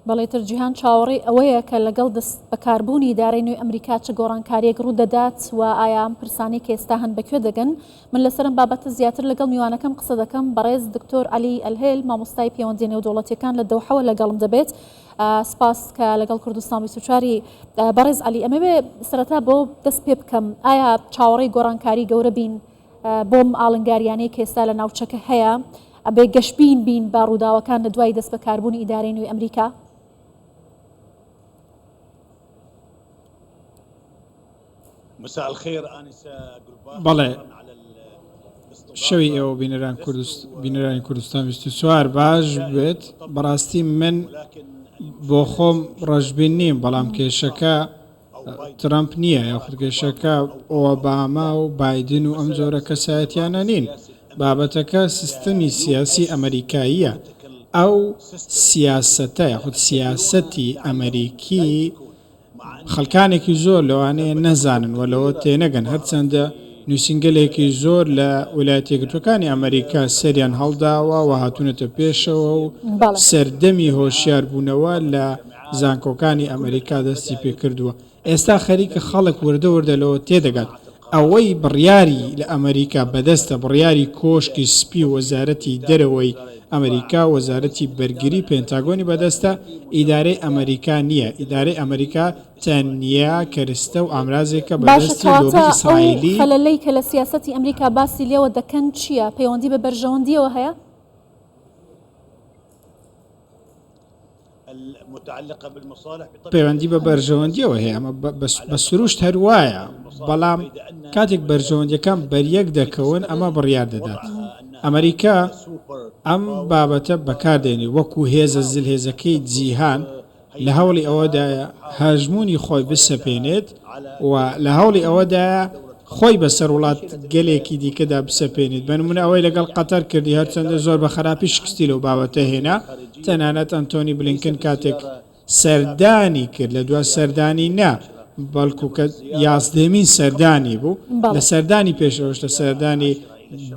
بەڵێ ترجیهان چاوەڕێی ئەوەیە کە لەگەڵ دەست بەکاربوونی دارایی نوێی ئەمریکا چه گۆڕانکاریەک ڕوو دەدات و ئایا ئەم پرسانی کە ئێستا هەن بەکوێ دەگەن. من لەسەرم بابەتە زیاتر لەگەڵ میوانەکەم قسە دەکەم. بەڕێز دکتۆر عەلی ئەلهێل مامۆستای پەیوەندی نێودەوڵەتیەکان لە دەوحەوە لەگەڵم دەبێت. سپاس کە لەگەڵ کوردستان 24 بەڕێز عەلی ئەمە بێ سەرەتا بۆ دەست پێ بکەم ئایا چاوەڕێی گۆڕانکاری گەورە بین بۆم ئاڵنگاریانەی کە ئێستا لە ناوچەکە هەیە ئەبێ گەشتبین بین با ڕووداوەکان لە دوای دەست بەکاربوونی ئیدارەی نوێی ئەمریکا؟ مساء الخير آنسة بەڵێ شەوی ئێوە بینەرانی کوردستان 24 باش بێت. بەڕاستی من بۆ خۆم ڕەشبین نیم، بەڵام کێشەکە ترامپ نییە یاخود کێشەکە ئۆباما و بایدن و ئەم جۆرە کەسایەتیانە نین. بابەتەکە سیستەمی سیاسی ئەمریکاییە. ئەو سیاسەتە یاخود سیاسەتی ئەمریکی خەڵکانێکی زۆر لەوانەیە نەزانن و لەوە تێنەگەن، هەرچەندە نووسینگەلێکی زۆر لە ویلایەتە یەکگرتووەکانی ئەمریکا سەریان هەڵداوە و هاتوونەتە پێشەوە و سەردەمی هۆشیاربوونەوە لە زانکۆکانی ئەمریکا دەستی پێکردووە. ئێستا خەریکە خەڵک وردە لەوە تێدەگات ئەوەی بڕیاری لە ئەمریکا بەدەستە، بڕیاری کۆشکی سپی و وەزارەتی دەرەوەی ئەمریکا، وەزارەتی بەرگری پێنتاگۆنی بەدەستە، ئیدارەی ئەمریکا نییە. ئیدارەی ئەمریکا تەنیا کەرستە و ئامرازێکە بەدەستی لۆبی ئیسرائیلی. خەلەلەی کە لە سیاسەتی ئەمریکا باسی لێوە دەکەن چییە؟ پەیوەندی بە بەرژەوەندیەوە هەیە؟ پەیوەندی بە بەرژەوەندیەوە هەیە، ئەمە بە سروشت هەروایە، بەڵام کاتێک بەرژەوەندیەکان بەریەک دەکەون ئەمە بڕیار دەدات. ئەمریکا ئەم بابەتە بەکاردێنی وەکو هێزە زلهێزەکەی جیهان لە هەوڵی ئەوەدایە هەژمونی خۆی بسەپێنێت و لە هەوڵی ئەوەدایە خۆی بەسەر وڵات گەلێکی دیکەدا بسەپێنێت. بەنمونە ئەوەی لەگەڵ قەتەر کردی، هەرچەندە زۆر بە خراپی شکستی لەو بابەتە هێنا. تەنانەت ئەنتۆنی بلینکن کاتێک سەردانی کرد، لە دوای سەردانی نا بەڵکو کە 11مین سەردانی بوو، لە سەردانی پێشەوەش لە سەردانی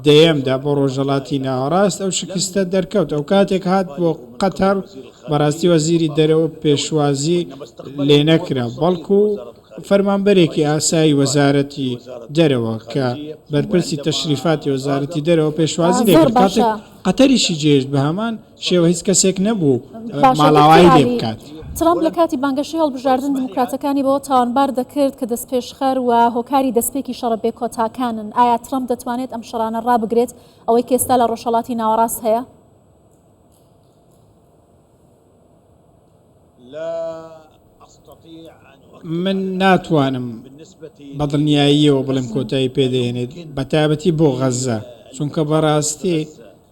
دەیەمدا بۆ ڕۆژهەڵاتی ناوەڕاست ئەو شکستە دەرکەوت. ئەو کاتێک هات بۆ قەتەر بەڕاستی وەزیری دەرەوە پێشوازی لێ نەکرا، بەڵکو فەرمانبەرێکی ئاسایی وەزارەتی دەرەوە کە بەرپرسی تەشریفاتی وەزارەتی دەرەوە پێشوازی لێکرد. کاتێک قەتەریشی جێژ بە هەمان شێوە هیچ کەسێک نەبوو ماڵاوایی لێ بکات. ترامپ لە کاتی بانگەشەی هەڵبژاردن دموکراتەکانی بەوە تاوانبار دەکرد کە دەستپێشخەر و هۆکاری دەستپێکی شەڕە بێکۆتاکانن. ئایا ترامپ دەتوانێت ئەم شەڕانە ڕابگرێت ئەوەی کە ئێستا لە ڕۆژهەڵاتی ناوەڕاست هەیە؟ من ناتوانم بەدڵنیاییەوە بڵێم کۆتایی پێدەێنێت، بەتایبەتی بۆ غەزە، چونکە بەڕاستی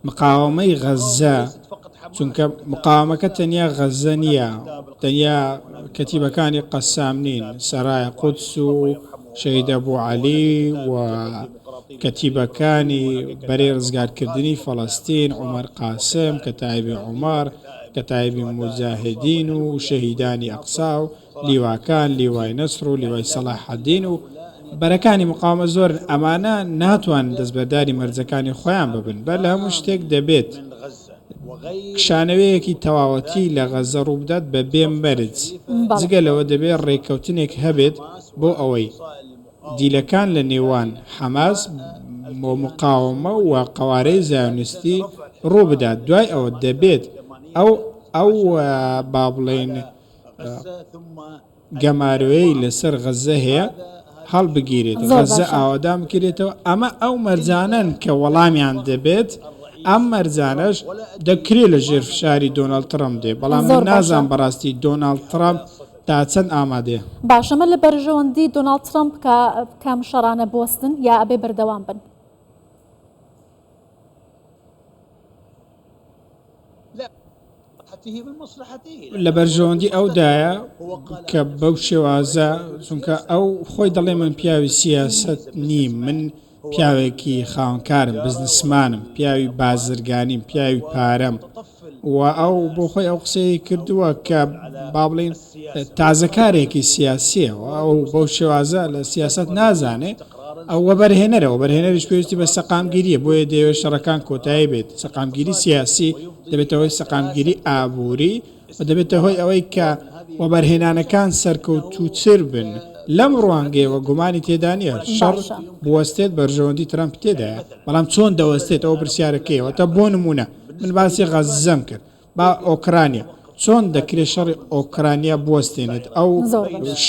مقاومەی غەزە، چونکە مقاومەکە تەنیا غەزە نییە، تەنیا کەتیبەکانی قەسام نین، سەرای قودس و شەهید ئەبوو عەلی و کەتیبەکانی بەرەی ڕزگارکردنی فەڵەستین، عومەر قاسم، کەتایبی عومەر، کەتایبی موجاهدین و شەهیدانی ئەقسا و لیواکان، لیوای نەسر و لیوای سەلاحەدین و بەرەکانی مقاومە زۆر. ئەمانە ناتوان دەستبەرداری مەرجەکانی خۆیان ببن، بەر لە هەموو شتێک دەبێت کشانەوەیەکی تەواوەتی لە غەزە ڕوو بدات بە بێ مەرج. جگە لەوە دەبێت ڕێککەوتنێک هەبێت بۆ ئەوەی دیلەکان لە نێوان حەماس بۆ مقاومە و قەوارەی زایۆنیستی ڕوو بدات. دوای ئەوە دەبێت ئەو با بڵێن گەماروەیە لەسەر غەزە هەیە هەڵبگیرێت، غەزە ئاوادام بکرێتەوە. ئەمە ئەو مەرجانن کە وەڵامیان دەبێت. ئەم مەرجانەش دەکرێت لە ژێر فشاری دۆناڵد ترامپ دێ، بەڵام من نازان بەڕاستی دۆناڵد ترامپ تا چەند ئامادەیە. باشەمە لە بەرژەوەندی دۆناڵد ترامپ کام شەڕانە بوەستن یا ئەبێ بەردەوام بن؟ لە بەرژەوەندی ئەودایە کە بەو شێوازە، چونکە ئەو خۆی دەڵێ من پیاوی سیاست نیم، من پیاوێکی خاوەنکارم، بزنسمانم، پیاوی بازرگانیم، پیاوی پارەم، و ئەو بۆ خۆی ئەو قسەی کردووە کە با بڵێن تازەکارێکی سیاسیە، ئەو بەو شێوازە لە سیاست نازانێ. ئەو وەبەرهێنەرەوە بەرهێنەریش پێویستی بە سەقامگیریە، بۆیە دەیەوێت شەڕەکان کۆتایی بێت. سەقامگیری سیاسی دەبێتەوەی سەقامگیری ئابووری و دەبێتە هۆی ئەوەی کە وەبەرهێنانەکان سەرکەوتووتر بن لەم ڕوانگەیەوە گومانی تێدا نیە شەڕ بوەستێت بەرژەوەندی ترامپ تێدایە بەڵام چۆن دەوەستێت ئەو پرسیارەکەیەوە تا بۆ نمونە من باسی غەزەم کرد با ئۆکرانیا چۆن دەکرێت شەڕی ئۆکرانیا بوەستێنێت ئەو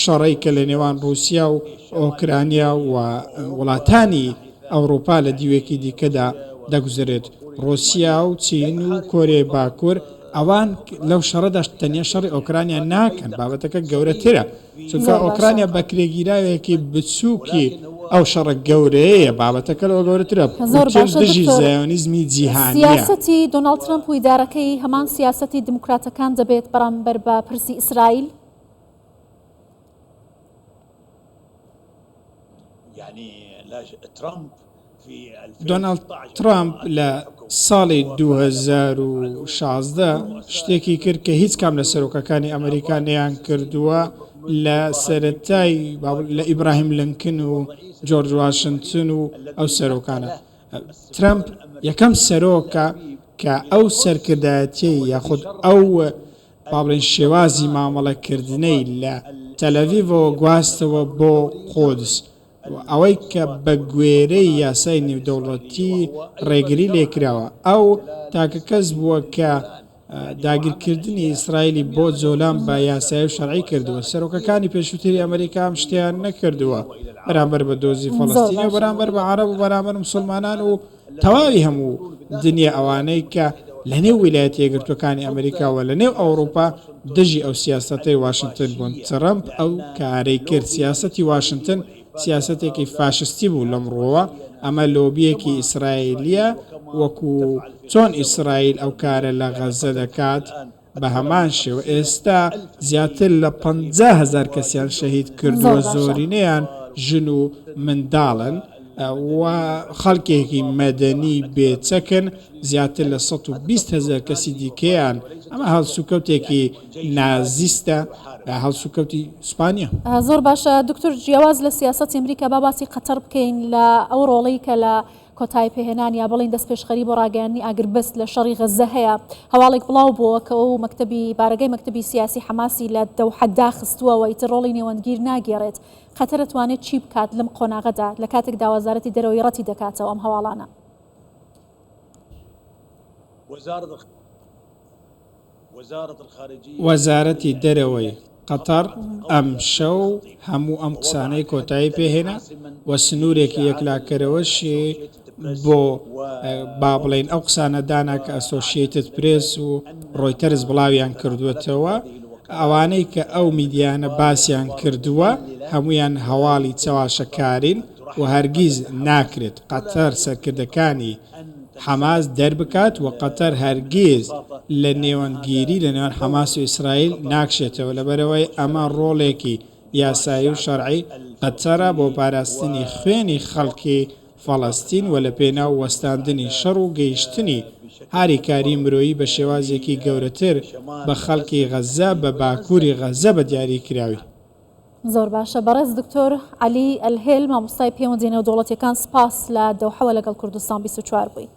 شەڕی کە لە نێوان رووسیا و ئۆکرانیا و وڵاتانی ئەوروپا لە دیوێکی دیکەدا دەگوزارێت رووسیا و چین و کۆریای باکوور ئەوان لەو شەڕەدا تەنیا شەڕی ئۆکرانیا ناکەن بابەتەکە گەورەترە چونکە ئۆکرانیا بە کرێگیراوێکی بچووکی ئەو شەڕە گەورەیە بابەتەکە لەوە گەورەترە دژی زایۆنیزمی جیهانیە. سیاسەتی دۆناڵد ترامپ و ئیدارەکەی هەمان سیاسەتی دموکراتەکان دەبێت بەرامبەر بە پرسی ئیسرائیل؟ دۆناڵد ترامپ لە ساڵی 2016 شتێکی کرد کە هیچ کام لە سەرۆکەکانی ئەمریکا نەیان کردووە لە سەرەتای لە ئیبراهیم لینکن و جۆرج واشنگتن و ئەو سەرۆکانە. ترامپ یەکەم سەرۆکە کە ئەو سەرکردایەتی یاخود ئەو باڵێن شێوازی مامەڵەکردنەی لە تەلەڤیڤەوە گواستەوە بۆ قودس ئەوەی کە بە گوێرەی یاسای نێودەوڵەتی ڕێگری لێکراوە ئەو تاکە کەس بووە کە داگیرکردنی ئیسرائیلی بۆ جۆلام بە یاسای و شەرعی کردووە. سەرۆکەکانی پێشووتری ئەمریکا هم شتیان نەکردووە بەرامبەر بە دۆزی فەڵەستینی و بەرامبەر بە عەرەب و بەرامبەر مسلمانان و تەواوی هەموو دنیا ئەوانەی کە لە نێو ویلایەتە یەکگرتووەکانی ئەمریکاوە لە نێو ئەوروپا دژی ئەو سیاسەتەی واشنگتن بوون. ترامپ ئەو کارەی کرد سیاسەتی واشنگتن سیاسەتێکی فاشستی بوو لەمڕۆوە ئەمە لۆبیەکی ئیسرائیلیە وەکو چۆن ئیسرائیل ئەو کارە لە غەزە دەکات بە هەمان شێوە ئێستا زیاتر لە 50,000 کەسیان شەهید کردووە زۆرینەیان ژن و منداڵن و خەڵکێکی مەدەنی بێچەکن زیاتر لە 120,000 کەسی دیکەیان ئەمە هەڵسوکەوتێکی نازیستە هەڵسوکەوتی ئیسپانیا. زۆر باشە دکتۆر جیاواز لە سیاسەتی ئەمریکا با باسی قەتەر بکەین لە ئەو ڕۆڵەی کە لە کۆتایی پێهێنان یا بڵین دەست پێشخەری بۆ ڕاگەیاندنی ئاگربەست لە شەڕی غەزە هەیە هەواڵێک بڵاو بووە کە ئەو بارگەی مەکتەبی سیاسی حەماسی لە دەوحەدا خستووە و ئیتر ڕۆڵی نێوەندگیر ناگێڕێت. قەتەر دەتوانێت چی بکات لەم قۆناغەدا لە کاتێکدا وەزارەتی دەرەوەی ڕەتی دەکاتەوە ئەم هەواڵانە؟ وەزارەتی دەرەوەی قەتەر ئەم شەو هەموو ئەم قسانەی کۆتایی پێهێنا و سنوورێکی یەکلاکەرەوەشی بۆ با بڵێن ئەو قسانە دانا کە ئەسۆشیێتد پرێس و ڕۆیتەرز بڵاویان کردووەتەوە ئەوانەی کە ئەو میدیانە باسییان کردووە هەمویان هەواڵی چاواشەکارین و هەرگیز ناکرێت قەتەر سەرکردەکانی حەماس دەربکات و قەتەر هەرگیز لە نێوەندگیری لە نێوان حەماس و ئیسرائیل ناکشێتەوە لەبەرەوەی ئەمە ڕۆڵێکی یاسایی و شەرعی قەتەرە بۆ پاراستنی خوێنی خەڵکی فەڵەستین و لە پێناو وەستاندنی شەڕ و گەیشتنی هاریکاری مرۆیی بە شێوازێکی گەورەتر بە خەڵکی غەزە بە باکووری غەزە بە دیاری کراوی. زۆر باشە بەڕێز دکتۆر عەلی ئەلهێل مامۆستای پەیوەندی نێودەوڵەتیەکان سپاس لە دەوحەوە لەگەڵ کوردستان 24 بووی.